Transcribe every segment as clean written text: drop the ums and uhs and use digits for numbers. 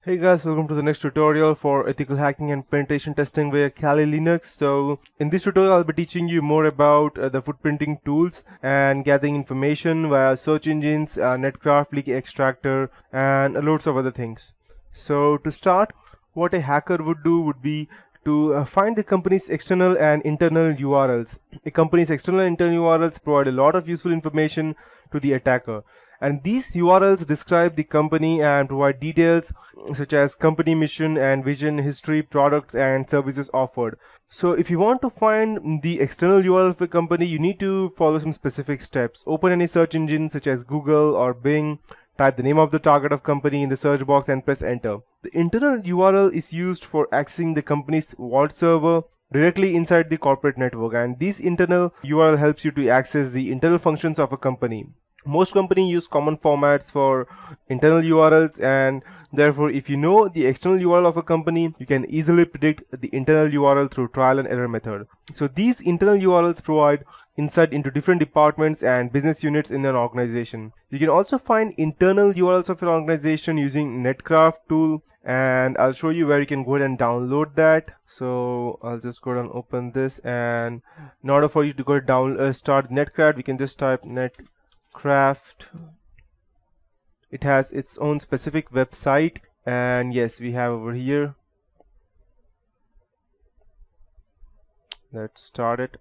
Hey guys, welcome to the next tutorial for ethical hacking and penetration testing via Kali Linux. So in this tutorial I'll be teaching you more about the footprinting tools and gathering information via search engines, Netcraft, leak extractor and loads of other things. So to start, what a hacker would do would be to find the company's external and internal URLs. A company's external and internal URLs provide a lot of useful information to the attacker. And these URLs describe the company and provide details such as company mission and vision, history, products and services offered. So if you want to find the external URL of a company, you need to follow some specific steps. Open any search engine such as Google or Bing, type the name of the target of company in the search box and press enter. The internal URL is used for accessing the company's vault server directly inside the corporate network, and this internal URL helps you to access the internal functions of a company. Most companies use common formats for internal URLs, and therefore if you know the external URL of a company, you can easily predict the internal URL through trial and error method. So these internal URLs provide insight into different departments and business units in an organization. You can also find internal URLs of an organization using Netcraft tool, and I'll show you where you can go ahead and download that. So I'll just go ahead and open this, and in order for you to go down start Netcraft, we can just type Netcraft. It has its own specific website, and yes, we have over here. Let's start it.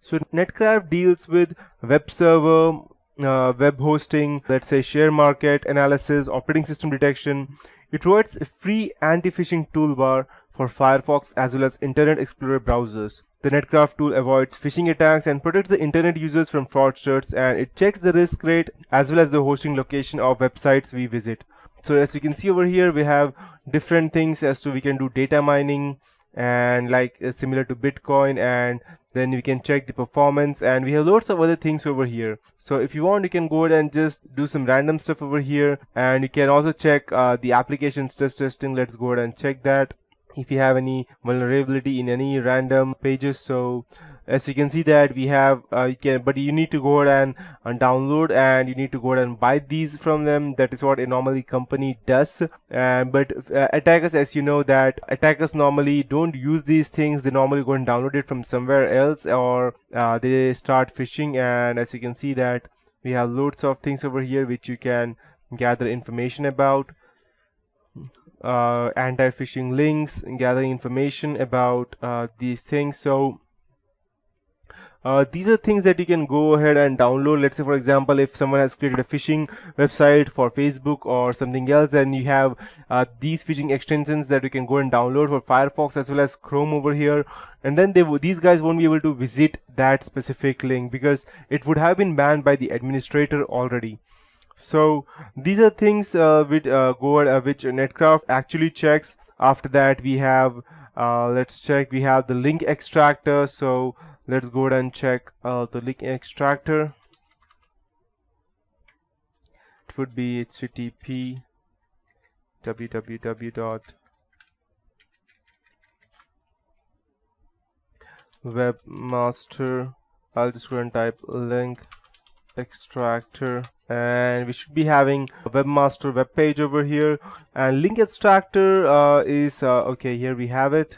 So Netcraft deals with web server, web hosting, let's say share market analysis, operating system detection. It provides a free anti-phishing toolbar for Firefox as well as Internet Explorer browsers. The Netcraft tool avoids phishing attacks and protects the internet users from fraudsters, and it checks the risk rate as well as the hosting location of websites we visit. So as you can see over here, we have different things as to we can do data mining and like similar to Bitcoin, and then we can check the performance, and we have loads of other things over here. So if you want, you can go ahead and just do some random stuff over here, and you can also check the application stress testing. Let's go ahead and check that if you have any vulnerability in any random pages. So as you can see that we have but you need to go ahead and download, and you need to go ahead and buy these from them. That is what a normally company does. But attackers, as you know, that attackers normally don't use these things. They normally go and download it from somewhere else, or they start phishing. And as you can see that we have loads of things over here which you can gather information about. Anti-phishing links, gathering information about these things. So these are things that you can go ahead and download. Let's say, for example, if someone has created a phishing website for Facebook or something else, then you have these phishing extensions that you can go and download for Firefox as well as Chrome over here. And then these guys won't be able to visit that specific link because it would have been banned by the administrator already. So these are things which Netcraft actually checks. After that, we have let's check. We have the link extractor. So let's go ahead and check the link extractor. It would be http www.webmaster. I'll just go and type link extractor, and we should be having a webmaster web page over here. And link extractor is okay, here we have it.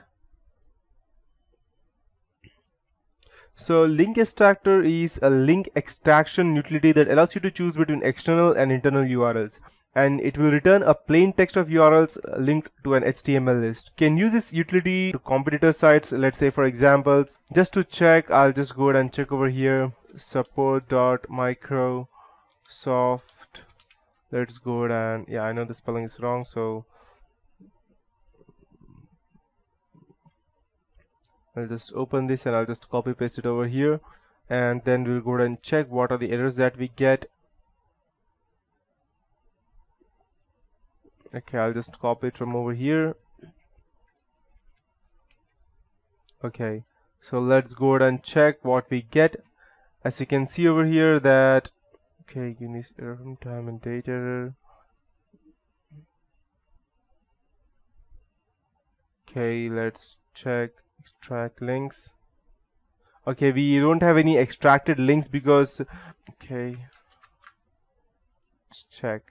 So link extractor is a link extraction utility that allows you to choose between external and internal URLs, and it will return a plain text of URLs linked to an HTML list. You can use this utility to competitor sites. Let's say, for example, just to check, I'll just go ahead and check over here support.microsoft. Let's go ahead and, yeah, I know the spelling is wrong, so I'll just open this and I'll just copy paste it over here, and then we'll go ahead and check what are the errors that we get. Okay, I'll just copy it from over here. Okay, so let's go ahead and check what we get. As you can see over here that, okay, unique error from time and date error. Okay, let's check extract links. Okay, we don't have any extracted links because, okay, let's check.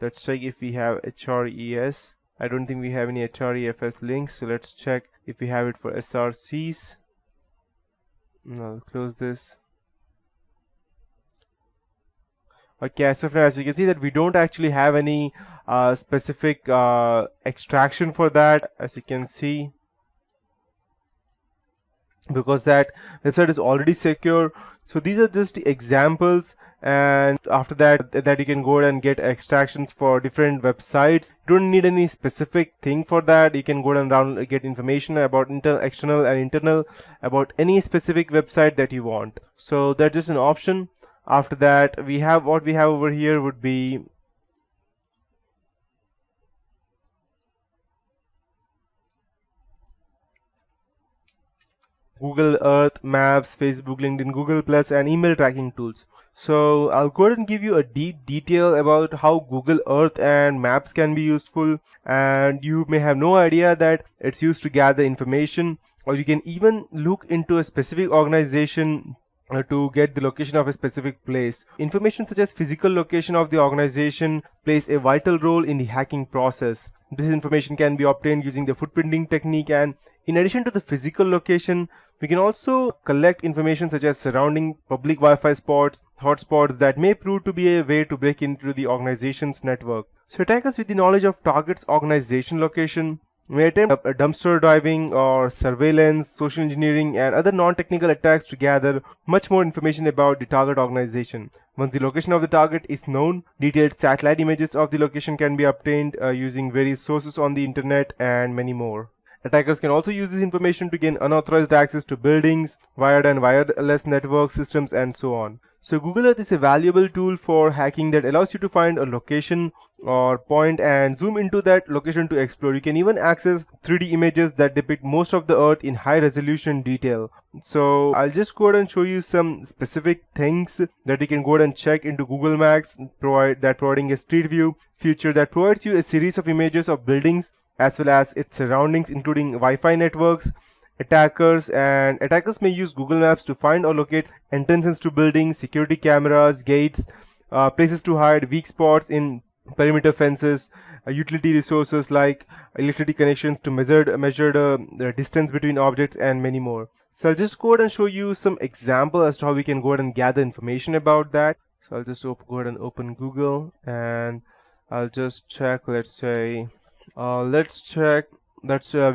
Let's check if we have HRES. I don't think we have any HREFS links, so let's check if we have it for SRCs. I'll close this. Okay, as of now, as you can see that we don't actually have any specific extraction for that, as you can see, because that website is already secure. So these are just examples, and after that you can go ahead and get extractions for different websites. You don't need any specific thing for that. You can go ahead and get information about external and internal about any specific website that you want. So that's just an option. After that, we have what we have over here would be Google Earth, Maps, Facebook, LinkedIn, Google Plus, and email tracking tools. So I'll go ahead and give you a deep detail about how Google Earth and Maps can be useful, and you may have no idea that it's used to gather information, or you can even look into a specific organization to get the location of a specific place. Information such as physical location of the organization plays a vital role in the hacking process. This information can be obtained using the footprinting technique, and in addition to the physical location, we can also collect information such as surrounding public Wi-Fi spots, hotspots that may prove to be a way to break into the organization's network. So attackers with the knowledge of target's organization location may attempt a dumpster diving or surveillance, social engineering, and other non-technical attacks to gather much more information about the target organization. Once the location of the target is known, detailed satellite images of the location can be obtained using various sources on the internet and many more. Attackers can also use this information to gain unauthorized access to buildings, wired and wireless network systems, and so on. So Google Earth is a valuable tool for hacking that allows you to find a location or point and zoom into that location to explore. You can even access 3D images that depict most of the Earth in high resolution detail. So I'll just go ahead and show you some specific things that you can go ahead and check into Google Maps, providing a street view feature that provides you a series of images of buildings as well as its surroundings, including Wi-Fi networks. Attackers may use Google Maps to find or locate entrances to buildings, security cameras, gates, places to hide, weak spots in perimeter fences, utility resources like electricity connections to measure the distance between objects, and many more. So I'll just go ahead and show you some example as to how we can go ahead and gather information about that. So I'll just go ahead and open Google, and I'll just check. Let's say we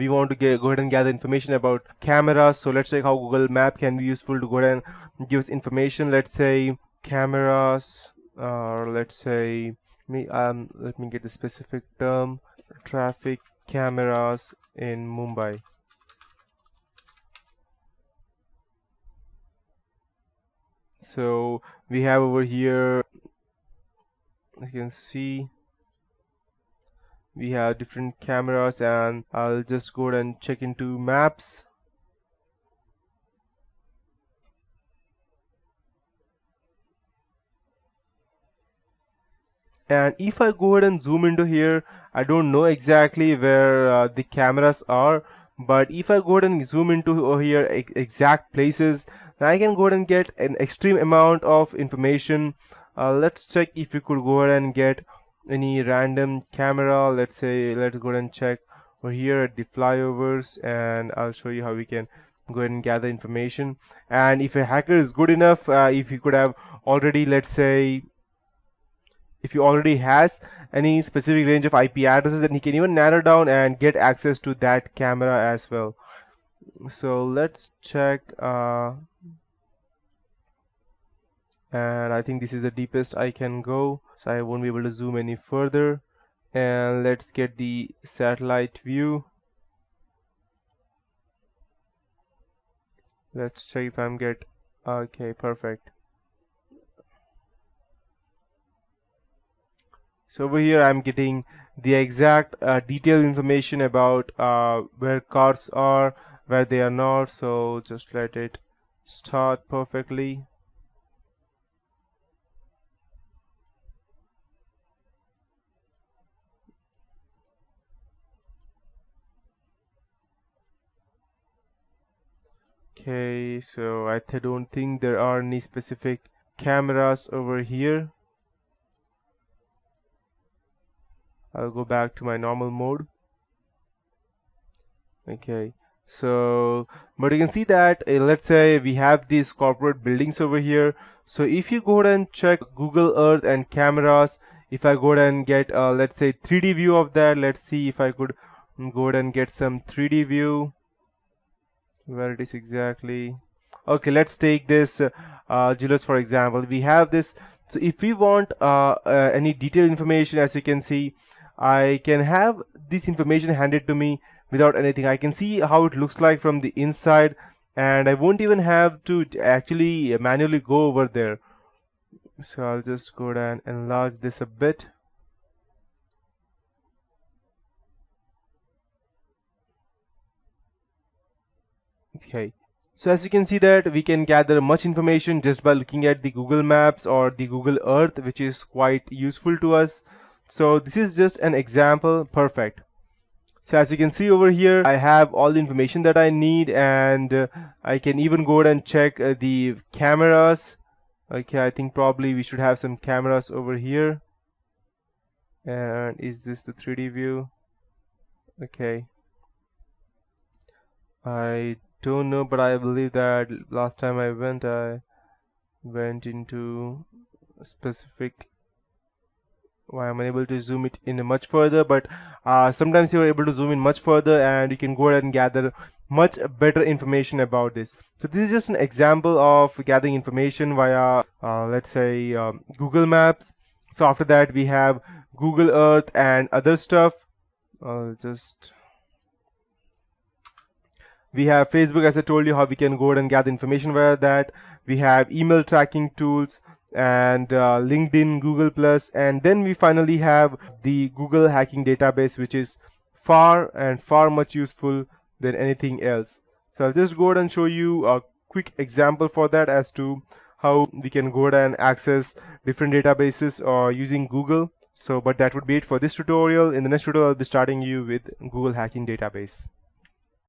want to go ahead and gather information about cameras. So let's check how Google Map can be useful to go ahead and give us information. Let's say cameras, or let's say let me get the specific term: traffic cameras in Mumbai. So we have over here, as you can see, we have different cameras, and I'll just go ahead and check into maps. And if I go ahead and zoom into here, I don't know exactly where the cameras are, but if I go ahead and zoom into over here exact places, then I can go ahead and get an extreme amount of information. Let's check if we could go ahead and get any random camera. Let's go ahead and check over here at the flyovers, and I'll show you how we can go ahead and gather information. And if a hacker is good enough, if he could have already, let's say, if he already has any specific range of IP addresses, then he can even narrow down and get access to that camera as well. So let's check, and I think this is the deepest I can go, so I won't be able to zoom any further. And let's get the satellite view. Let's check if I'm okay, perfect. So over here I'm getting the exact detailed information about where cars are, where they are not. So just let it start perfectly. Okay, so I don't think there are any specific cameras over here. I'll go back to my normal mode. Okay, so but you can see that let's say we have these corporate buildings over here. So if you go ahead and check Google Earth and cameras, if I go ahead and get let's say 3D view of that, let's see if I could go ahead and get some 3D view where it is exactly. Okay, let's take this jewelers for example. We have this. So if we want any detailed information, as you can see, I can have this information handed to me without anything. I can see how it looks like from the inside, and I won't even have to actually manually go over there. So I'll just go and enlarge this a bit. Okay, so as you can see that we can gather much information just by looking at the Google Maps or the Google Earth, which is quite useful to us. So this is just an example. Perfect. So as you can see over here, I have all the information that I need, and I can even go ahead and check the cameras. Okay, I think probably we should have some cameras over here. And is this the 3D view? Okay. I don't know, but I believe that last time I went into a specific. Why I'm unable to zoom it in much further, but sometimes you're able to zoom in much further, and you can go ahead and gather much better information about this. So this is just an example of gathering information via let's say Google Maps. So after that we have Google Earth and other stuff. We have Facebook, as I told you, how we can go ahead and gather information via that. We have email tracking tools and LinkedIn, Google Plus, and then we finally have the Google hacking database, which is far much useful than anything else. So I'll just go ahead and show you a quick example for that as to how we can go ahead and access different databases using Google. So but that would be it for this tutorial. In the next tutorial I'll be starting you with Google hacking database.